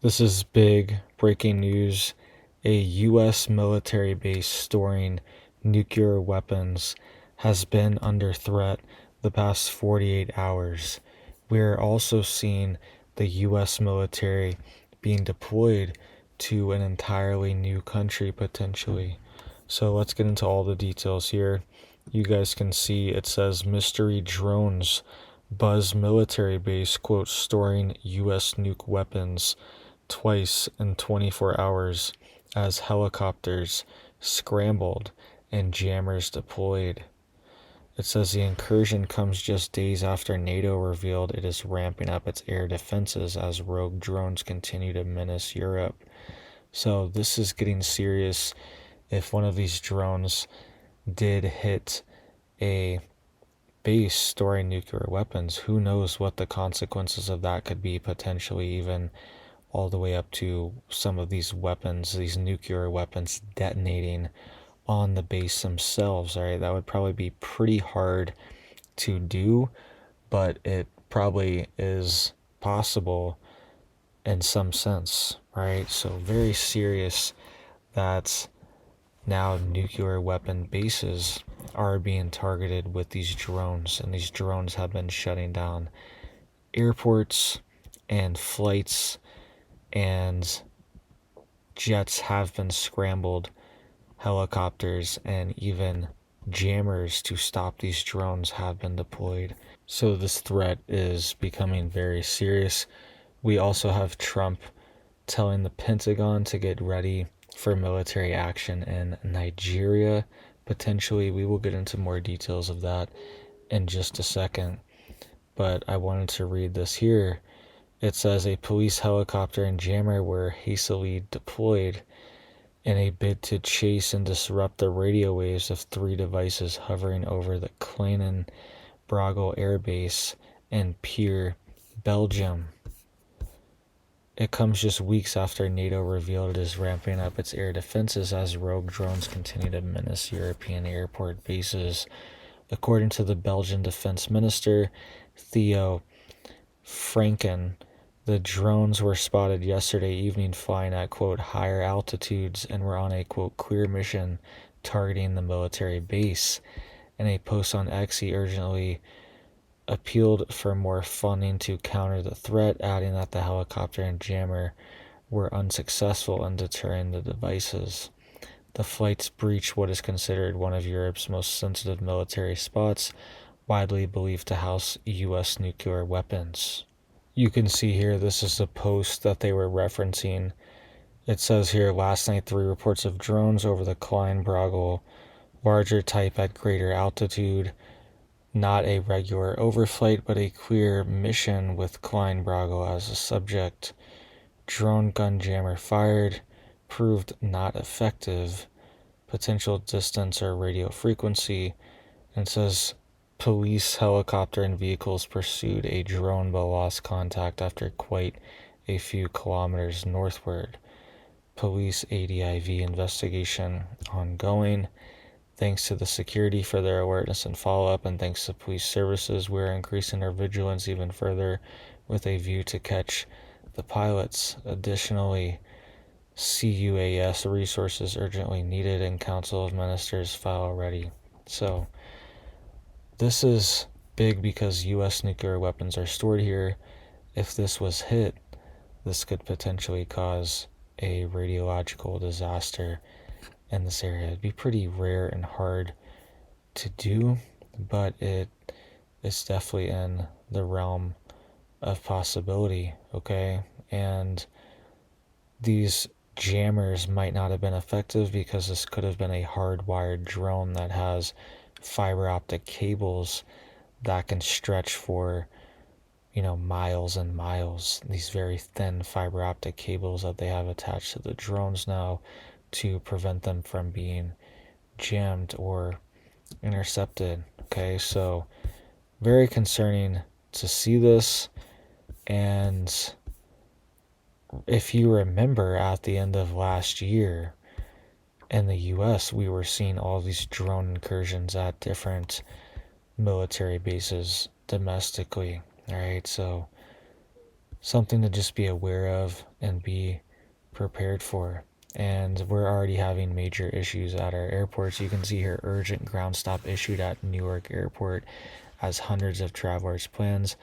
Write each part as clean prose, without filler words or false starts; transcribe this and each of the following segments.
This is big breaking news. A U.S. military base storing nuclear weapons has been under threat the past 48 hours. We're also seeing the U.S. military being deployed to an entirely new country potentially. So let's get into all the details here. You guys can see it says mystery drones buzz military base, quote, storing U.S. nuke weapons twice in 24 hours as helicopters scrambled and jammers deployed. It says the incursion comes just days after NATO revealed it is ramping up its air defenses as rogue drones continue to menace Europe. So this is getting serious. If one of these drones did hit a base storing nuclear weapons, who knows what the consequences of that could be, potentially even all the way up to some of these weapons, these nuclear weapons detonating on the base themselves, right? That would probably be pretty hard to do, but it probably is possible in some sense, right? So very serious that now nuclear weapon bases are being targeted with these drones, and these drones have been shutting down airports and flights, and jets have been scrambled, helicopters, and even jammers to stop these drones have been deployed. So this threat is becoming very serious. We also have Trump telling the Pentagon to get ready for military action in Nigeria. Potentially, we will get into more details of that in just a second. But I wanted to read this here. It says a police helicopter and jammer were hastily deployed in a bid to chase and disrupt the radio waves of three devices hovering over the Klein Brogel Air Base in Peer, Belgium. It comes just weeks after NATO revealed it is ramping up its air defenses as rogue drones continue to menace European airport bases. According to the Belgian Defense Minister, Theo Franken, the drones were spotted yesterday evening flying at, quote, higher altitudes and were on a, quote, clear mission targeting the military base. In a post on X, he urgently appealed for more funding to counter the threat, adding that the helicopter and jammer were unsuccessful in deterring the devices. The flights breached what is considered one of Europe's most sensitive military spots, widely believed to house U.S. nuclear weapons. You can see here, this is the post that they were referencing. It says here, last night 3 reports of drones over the Klein Brogel, larger type at greater altitude, not a regular overflight, but a clear mission with Klein Brogel as a subject. Drone gun jammer fired, proved not effective, potential distance or radio frequency, and says police helicopter and vehicles pursued a drone but lost contact after quite a few kilometers northward. Police ADIV investigation ongoing. Thanks to the security for their alertness and follow-up, and thanks to police services, we're increasing our vigilance even further with a view to catch the pilots. Additionally, CUAS resources urgently needed and Council of Ministers file ready. So this is big because U.S. nuclear weapons are stored here. If this was hit, this could potentially cause a radiological disaster in this area. It'd be pretty rare and hard to do, but it is definitely in the realm of possibility, okay? And these jammers might not have been effective because this could have been a hardwired drone that has fiber optic cables that can stretch for, miles and miles. These very thin fiber optic cables that they have attached to the drones now to prevent them from being jammed or intercepted. Okay, so very concerning to see this. And if you remember, at the end of last year in the US, we were seeing all these drone incursions at different military bases domestically. All right, so something to just be aware of and be prepared for. And we're already having major issues at our airports. You can see here, urgent ground stop issued at Newark Airport as hundreds of travelers' plans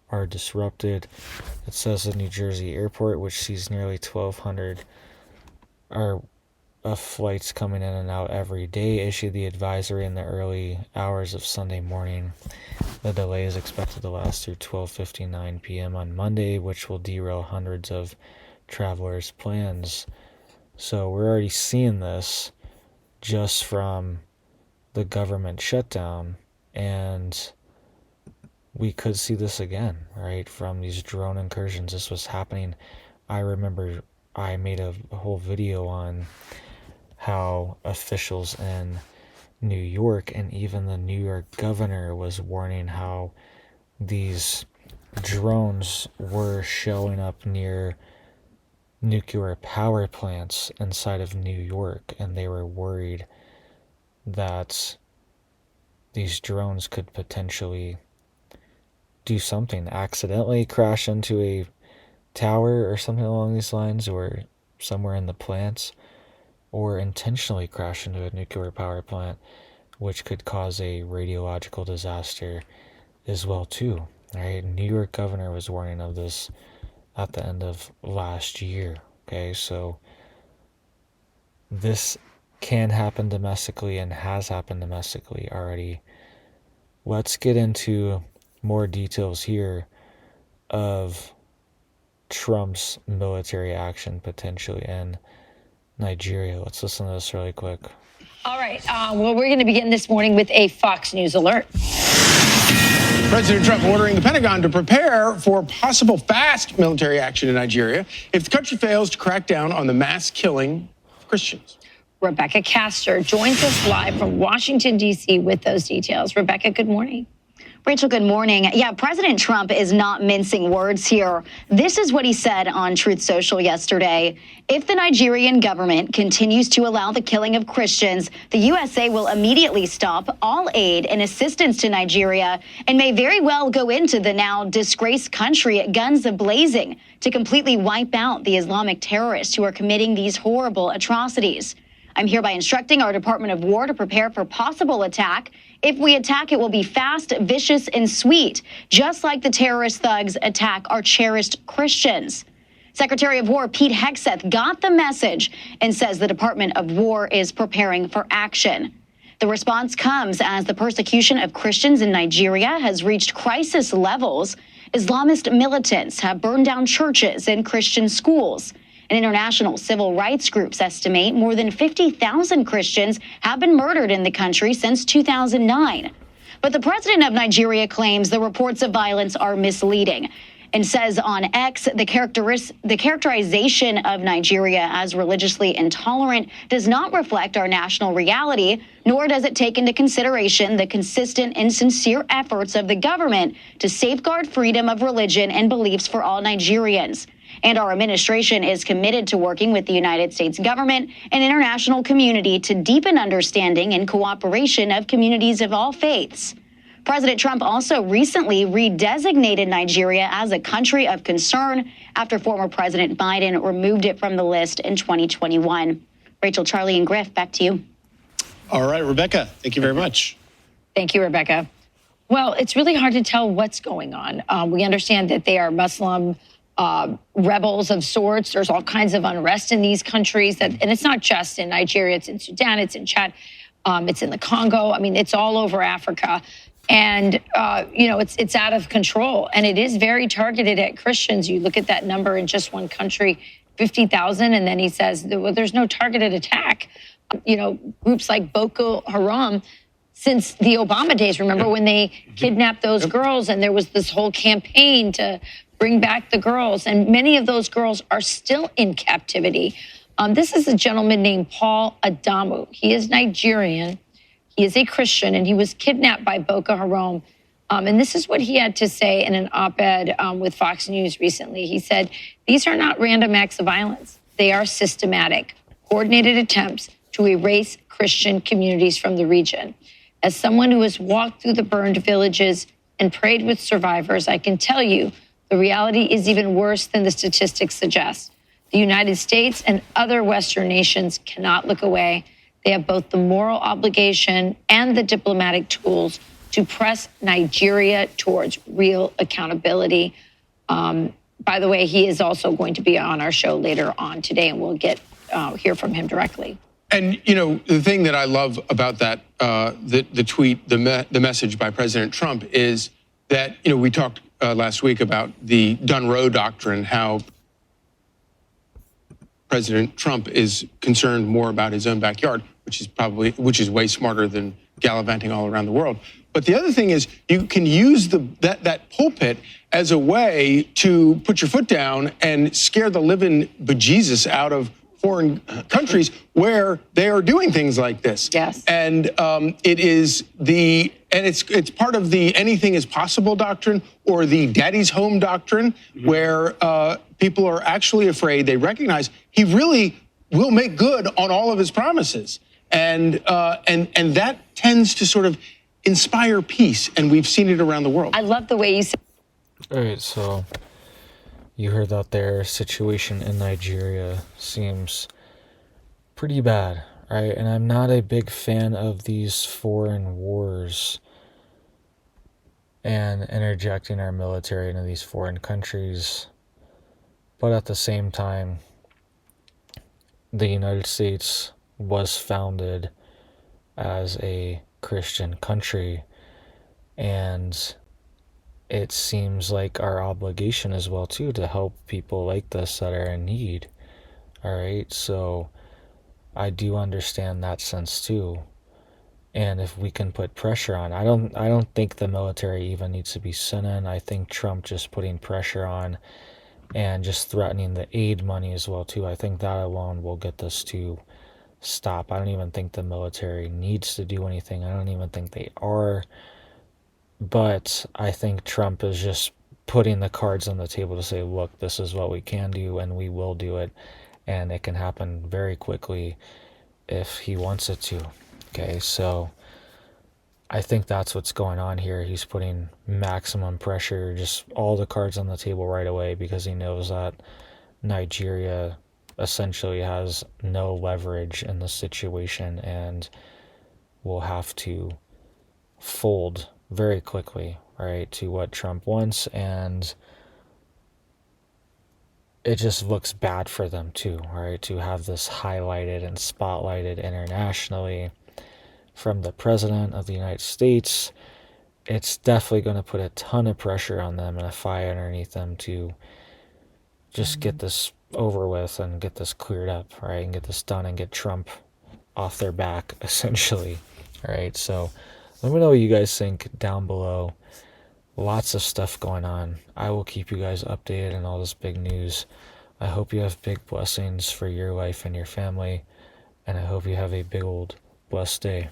are disrupted. It says the New Jersey Airport, which sees nearly 1,200 flights coming in and out every day, issued the advisory in the early hours of Sunday morning. The delay is expected to last through 12:59 p.m. on Monday, which will derail hundreds of travelers' plans. So we're already seeing this just from the government shutdown, and we could see this again, right? From these drone incursions, this was happening. I remember I made a whole video on how officials in New York and even the New York governor was warning how these drones were showing up near nuclear power plants inside of New York, and they were worried that these drones could potentially do something, accidentally crash into a tower or something along these lines, or somewhere in the plants, or intentionally crash into a nuclear power plant, which could cause a radiological disaster as well too. Right? New York governor was warning of this at the end of last year. Okay, so this can happen domestically and has happened domestically already. Let's get into more details here of Trump's military action potentially in Nigeria. Let's listen to this really quick. All right. Well, we're going to begin this morning with a Fox News alert. President Trump ordering the Pentagon to prepare for possible fast military action in Nigeria if the country fails to crack down on the mass killing of Christians. Rebecca Castor joins us live from Washington, D.C. with those details. Rebecca, good morning. Rachel, good morning. Yeah, President Trump is not mincing words here. This is what he said on Truth Social yesterday. If the Nigerian government continues to allow the killing of Christians, the USA will immediately stop all aid and assistance to Nigeria and may very well go into the now disgraced country guns a-blazing to completely wipe out the Islamic terrorists who are committing these horrible atrocities. I'm hereby instructing our Department of War to prepare for possible attack. If we attack, it will be fast, vicious, and sweet, just like the terrorist thugs attack our cherished Christians. Secretary of War Pete Hegseth got the message and says the Department of War is preparing for action. The response comes as the persecution of Christians in Nigeria has reached crisis levels. Islamist militants have burned down churches and Christian schools. And international civil rights groups estimate more than 50,000 Christians have been murdered in the country since 2009. But the president of Nigeria claims the reports of violence are misleading and says on X the characterization of Nigeria as religiously intolerant does not reflect our national reality, nor does it take into consideration the consistent and sincere efforts of the government to safeguard freedom of religion and beliefs for all Nigerians. And our administration is committed to working with the United States government and international community to deepen understanding and cooperation of communities of all faiths. President Trump also recently redesignated Nigeria as a country of concern after former President Biden removed it from the list in 2021. Rachel, Charlie, and Griff, back to you. All right, Rebecca, thank you very much. Thank you, Rebecca. Well, it's really hard to tell what's going on. We understand that they are Muslim rebels of sorts. There's all kinds of unrest in these countries, and it's not just in Nigeria. It's in Sudan, it's in Chad, it's in the Congo. I mean, it's all over Africa. And, it's out of control. And it is very targeted at Christians. You look at that number in just one country, 50,000. And then he says, well, there's no targeted attack. Groups like Boko Haram, since the Obama days, remember when they kidnapped those girls and there was this whole campaign to bring back the girls. And many of those girls are still in captivity. This is a gentleman named Paul Adamu. He is Nigerian. He is a Christian, and he was kidnapped by Boko Haram. And this is what he had to say in an op-ed with Fox News recently. He said, these are not random acts of violence. They are systematic, coordinated attempts to erase Christian communities from the region. As someone who has walked through the burned villages and prayed with survivors, I can tell you The reality is even worse than the statistics suggest. The United States and other Western nations cannot look away. They have both the moral obligation and the diplomatic tools to press Nigeria towards real accountability. By the way, he is also going to be on our show later on today, and we'll hear from him directly. And, you know, the thing that I love about that, the tweet, the message by President Trump is that, you know, we talked last week about the Done Row doctrine, how President Trump is concerned more about his own backyard, which is way smarter than gallivanting all around the world. But the other thing is you can use that pulpit as a way to put your foot down and scare the living bejesus out of foreign countries where they are doing things like this. Yes. And it's part of the anything is possible doctrine, or the daddy's home doctrine, where people are actually afraid. They recognize he really will make good on all of his promises. And that tends to sort of inspire peace. And we've seen it around the world. I love the way you said. All right, so you heard that their situation in Nigeria seems pretty bad, right? And I'm not a big fan of these foreign wars and interjecting our military into these foreign countries. But at the same time, the United States was founded as a Christian country, and it seems like our obligation as well too to help people like this that are in need. All right, so I do understand that sense too. And if we can put pressure on, I don't think the military even needs to be sent in. I think Trump just putting pressure on and just threatening the aid money as well too, I think that alone will get this to stop. I don't even think the military needs to do anything. I don't even think they are. But I think Trump is just putting the cards on the table to say, look, this is what we can do and we will do it. And it can happen very quickly if he wants it to. Okay, so I think that's what's going on here. He's putting maximum pressure, just all the cards on the table right away, because he knows that Nigeria essentially has no leverage in the situation and will have to fold very quickly, right, to what Trump wants, and it just looks bad for them too, right, to have this highlighted and spotlighted internationally from the President of the United States. It's definitely going to put a ton of pressure on them and a fire underneath them to just get this over with and get this cleared up, right, and get this done and get Trump off their back, essentially. All right, so let me know what you guys think down below. Lots of stuff going on. I will keep you guys updated on all this big news. I hope you have big blessings for your life and your family, and I hope you have a big old blessed day.